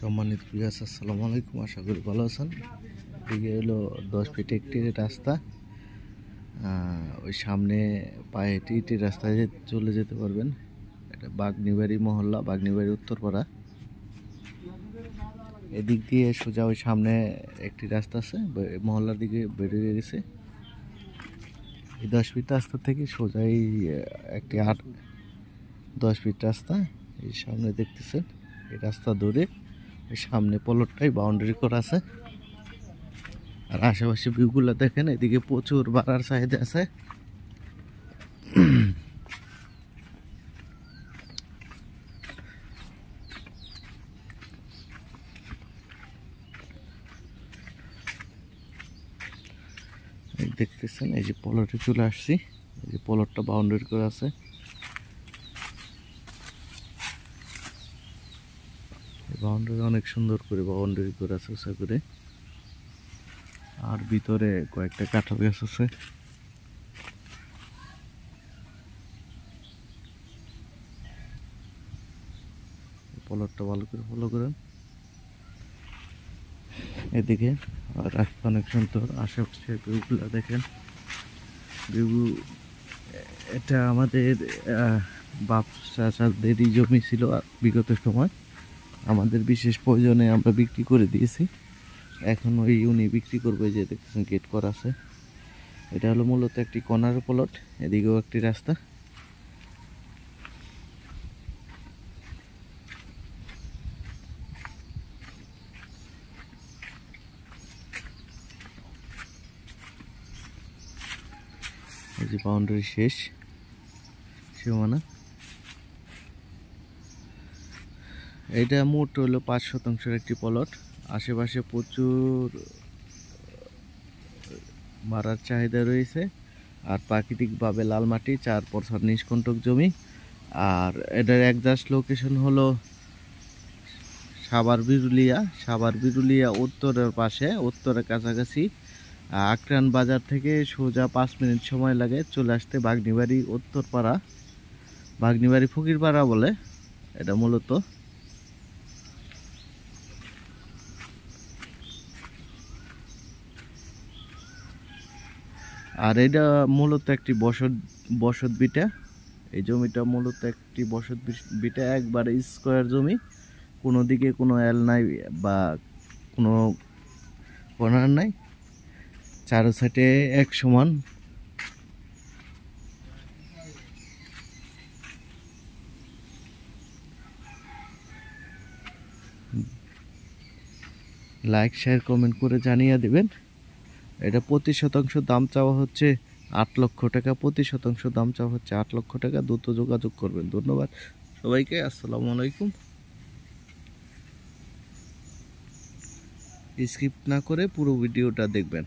সম্মানিত ভিউয়ার্স, আসসালামু আলাইকুম। আশা করি ভালো আছেন। এদিকে হলো 10 ফিট একটি রাস্তা। ওই সামনে পায়ে হেঁটে হেঁটে রাস্তায় চলে যেতে পারবেন। এটা বাগনিবাড়ি মহল্লা, বাগনিবাড়ি উত্তরপাড়া। এদিক দিয়ে সোজা ওই সামনে একটি রাস্তা আছে, মহল্লার দিকে বেরিয়ে গেছে। এই 10 ফিট রাস্তা থেকে সোজাই একটি 10 ফিট রাস্তা। এই সামনে দেখতেছেন, এই রাস্তা ধরে সামনে পলটটাই বাউন্ডারি করা আছে। আর আশেপাশে ভিউগুলো দেখেন, এদিকে প্রচুর বাড়ার চাহিদা আছে। দেখতেছেন, এই যে পলটে চলে আসছি। এই যে পলটটা বাউন্ডারি করা আছে। বাউন্ডারি অনেক সুন্দর করে বাউন্ডারি করা আছে উঁচা করে। আর ভিতরে কয়েকটা কাঁঠাল গাছ আছে। পলটটা ভালো করে ফলো করেন। এদিকে রাস্তা অনেক সুন্দর, আশেপাশে ভিউগুলো দেখেন। ভিউ এটা আমাদের বাপ চাচাদেরই জমি ছিল বিগত সময়। আমাদের বিশেষ প্রয়োজনে আমরা বিক্রি করে দিয়েছি। এখন ওই উনি বিক্রি করবে, যে দেখতেছেন গেট করা আছে। এটা হলো মূলত একটি কর্নার প্লট। এদিকেও একটি রাস্তা। এই যে বাউন্ডারি শেষ সীমানা। এটা মোট হলো 5 শতাংশের একটি প্লট। আশেপাশে প্রচুর মারার চাহিদা রয়েছে। আর প্রাকৃতিকভাবে লাল মাটি, 4% নিষ্কণ্টক জমি। আর এটার একজাস্ট লোকেশন হলো সাভার বিরুলিয়া উত্তরের পাশে, উত্তরের কাছাকাছি। আকরান বাজার থেকে সোজা 5 মিনিট সময় লাগে চলে আসতে বাগনিবাড়ি উত্তরপাড়া, বাগনিবাড়ি ফকিরপাড়া বলে এটা মূলত। আর এটা মূলত একটি বসত ভিটা। এই জমিটা মূলত একটি বসত ভিটা, একবারে স্কোয়ার জমি। কোনো দিকে কোনো এল নাই বা কোনো কর্নার নাই, চারো সাইডে এক সমান। লাইক শেয়ার কমেন্ট করে জানিয়ে দেবেন। এটা প্রতি শতাংশ দাম চাওয়া হচ্ছে 8 লক্ষ টাকা। প্রতি শতাংশ দাম চাওয়া হচ্ছে 8 লক্ষ টাকা। দ্রুত যোগাযোগ করবেন। ধন্যবাদ সবাইকে। আসসালামু আলাইকুম। স্কিপ না করে পুরো ভিডিওটা দেখবেন।